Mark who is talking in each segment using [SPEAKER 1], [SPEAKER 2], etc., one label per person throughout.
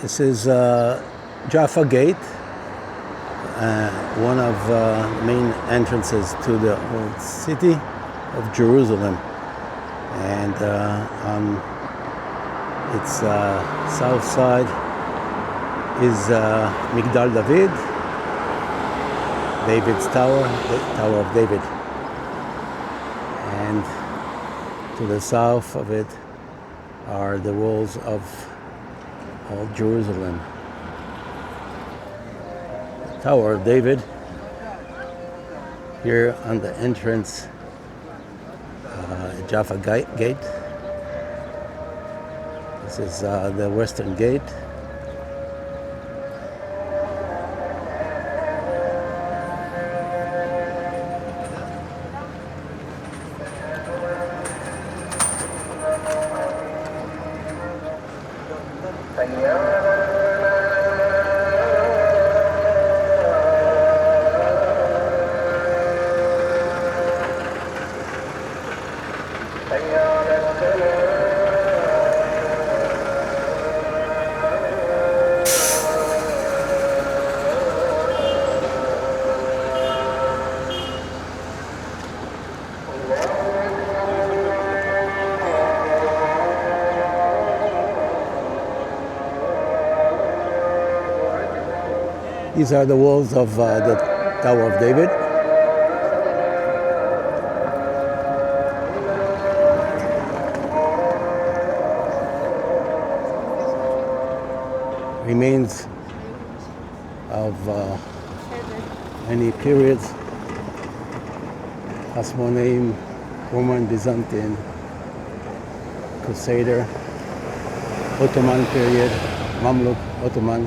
[SPEAKER 1] This is Jaffa Gate, one of the main entrances to the old city of Jerusalem. And on its south side is Migdal David, David's tower, the Tower of David. And to the south of it are the walls of old Jerusalem. The Tower of David, here on the entrance, Jaffa Gate. This is the western gate. These are the walls of the Tower of David. Remains of many periods: Hasmonean, Roman, Byzantine, Crusader, Ottoman period, Mamluk, Ottoman.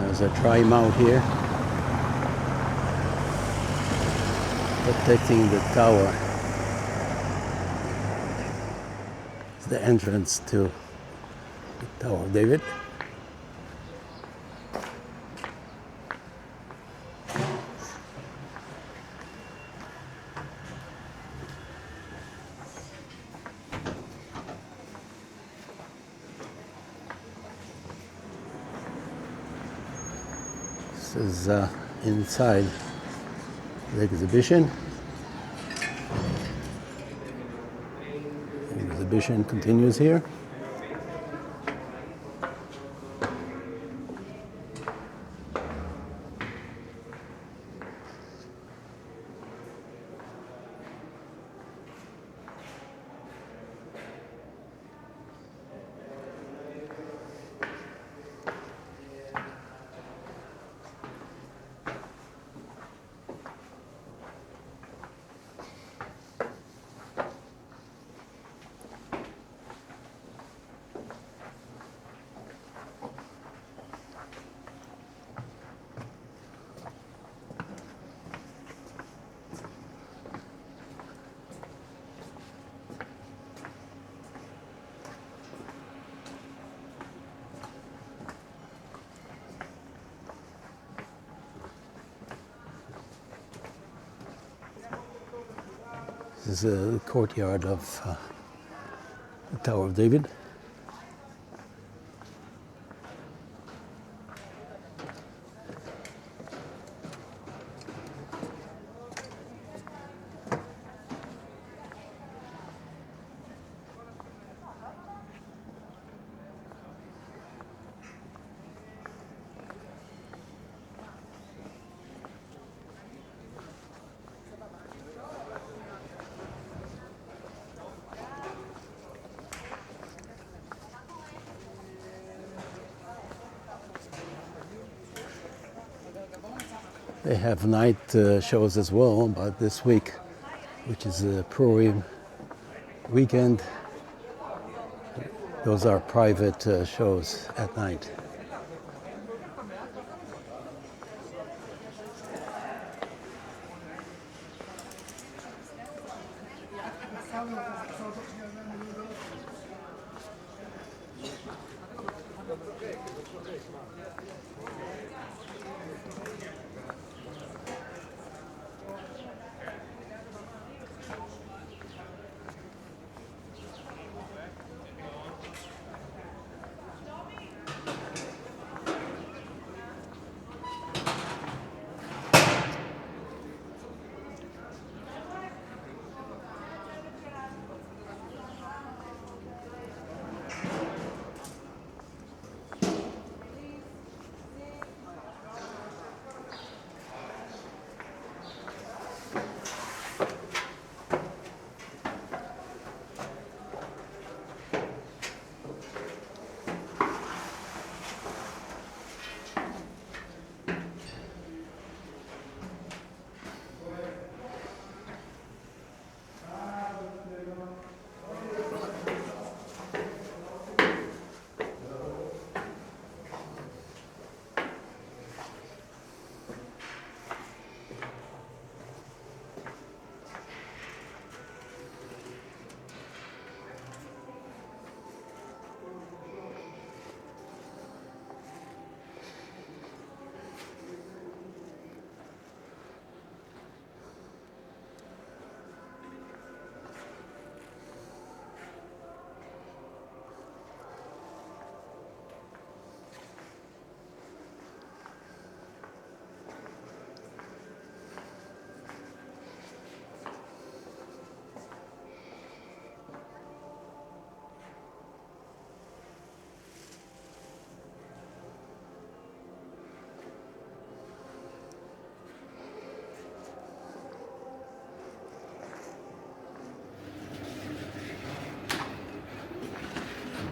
[SPEAKER 1] There's a tri-mount here protecting the tower. It's the entrance to the Tower of David. This is inside the exhibition. The exhibition continues here. This is the courtyard of the Tower of David. They have night shows as well, but this week, which is a Purim weekend, those are private shows at night.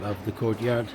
[SPEAKER 1] Above the courtyard.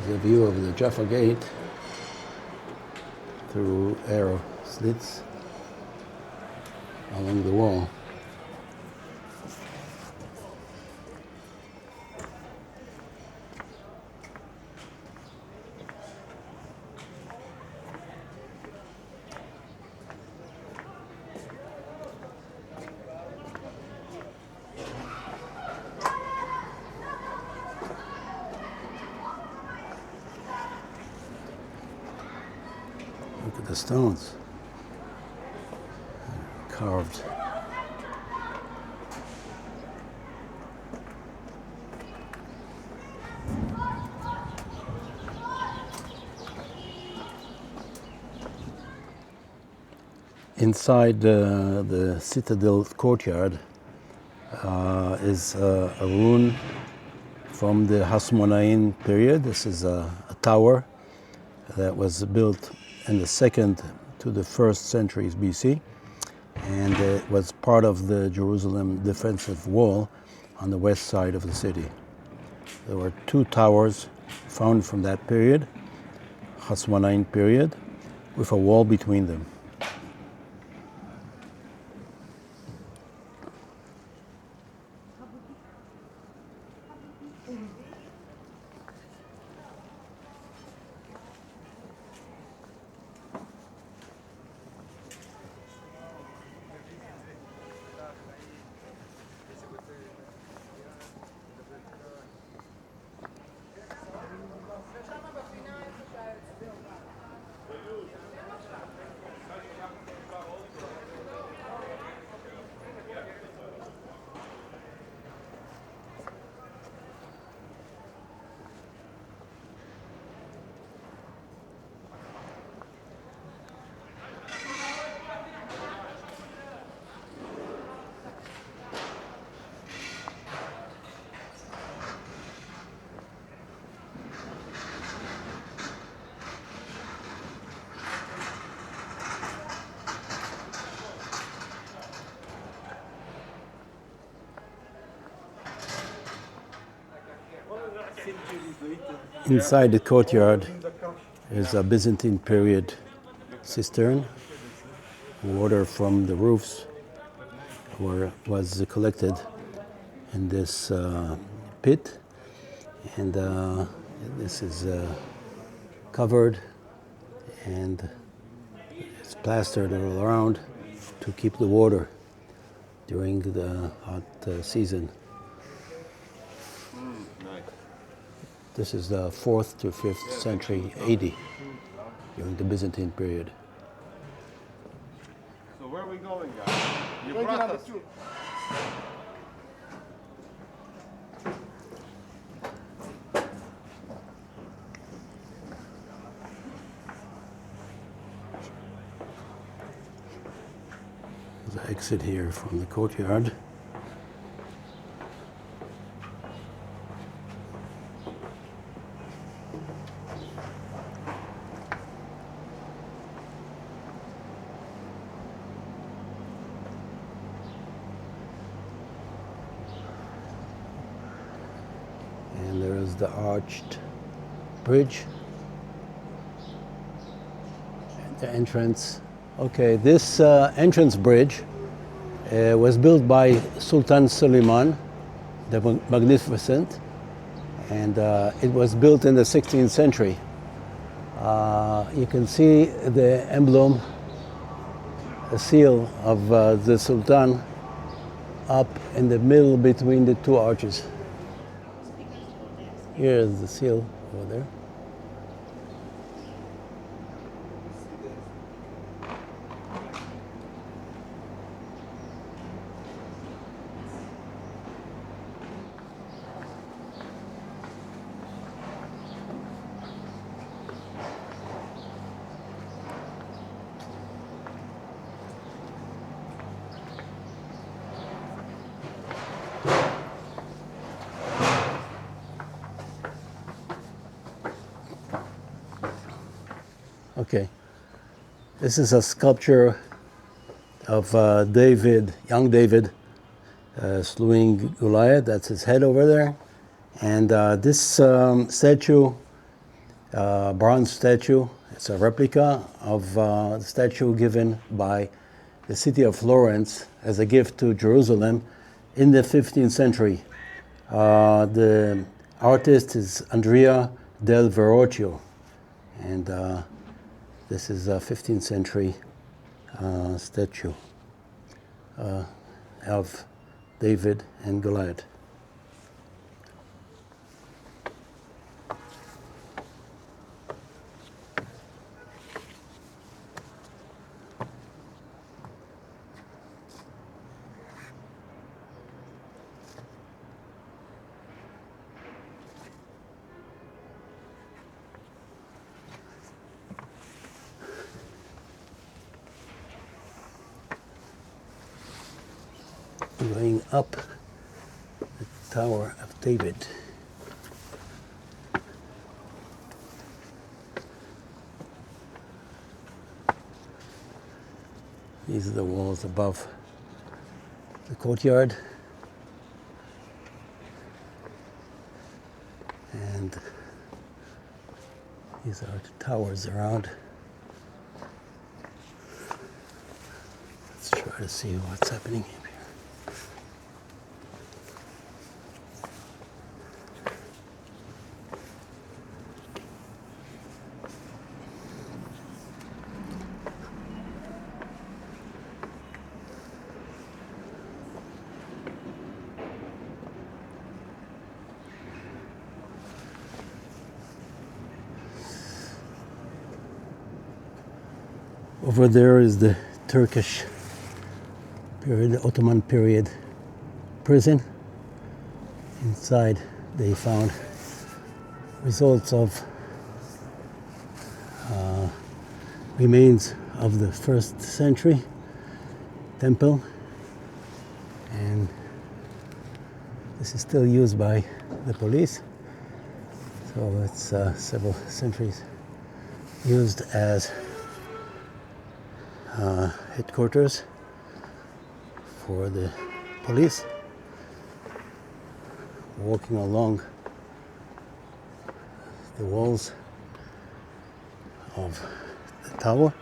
[SPEAKER 1] There's a view of the Jaffa Gate through arrow slits along the wall. Look at the stones carved. Inside the Citadel courtyard is a ruin from the Hasmonean period. This is a tower that was built in the 2nd to the 1st centuries BC, and it was part of the Jerusalem defensive wall on the west side of the city. There were 2 towers found from that period, Hasmonean period, with a wall between them. Inside the courtyard is a Byzantine period cistern. Water from the roofs was collected in this pit, and this is covered and it's plastered all around to keep the water during the hot season. This is the 4th to 5th century AD, during the Byzantine period.
[SPEAKER 2] So where are we going, guys? You brought us.
[SPEAKER 1] There's an exit here from the courtyard. And there is the arched bridge. And the entrance. Okay, this entrance bridge was built by Sultan Suleiman the Magnificent, and it was built in the 16th century. You can see the emblem, the seal of the Sultan up in the middle between the two arches. Here's the seal over there. Okay, this is a sculpture of David, young David, slewing Goliath. That's his head over there. And this statue, bronze statue, it's a replica of the statue given by the city of Florence as a gift to Jerusalem in the 15th century. The artist is Andrea del Verrocchio, and this is a 15th century statue of David and Goliath. Going up the Tower of David. These are the walls above the courtyard. And these are the towers around. Let's try to see what's happening here. Over there is the Turkish period, the Ottoman period prison. Inside they found results of remains of the 1st century temple, and this is still used by the police, so it's several centuries used as headquarters for the police. Walking along the walls of the tower.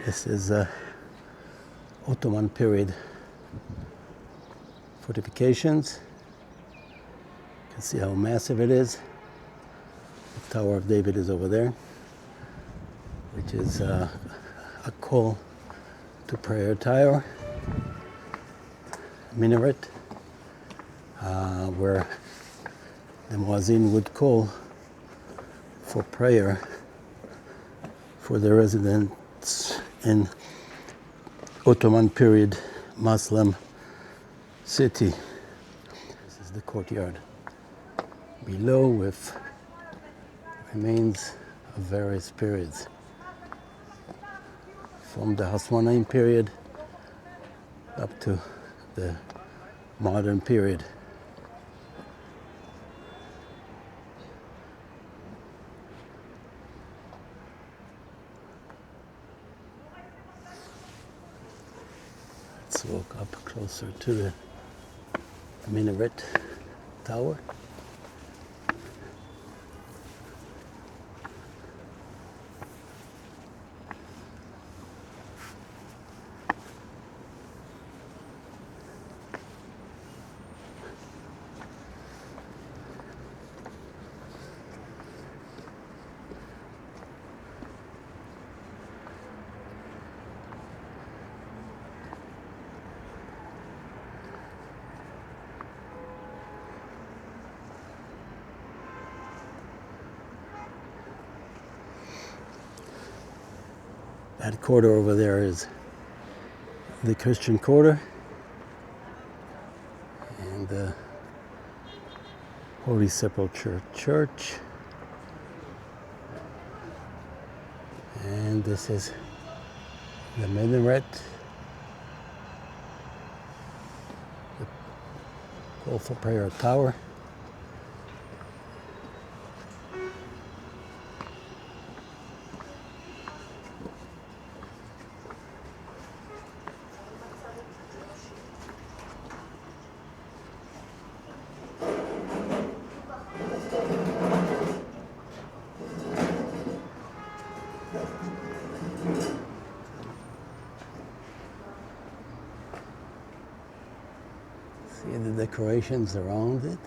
[SPEAKER 1] This is Ottoman period fortifications. You can see how massive it is. The Tower of David is over there, which is a call to prayer tower. Minaret, where the muezzin would call for prayer for the residents in Ottoman period Muslim city. This is the courtyard below with remains of various periods from the Hasmonean period up to the modern period. Let's walk up closer to the minaret tower. That quarter over there is the Christian quarter, and the Holy Sepulchre Church. And this is the minaret, the call for prayer tower. See the decorations around it.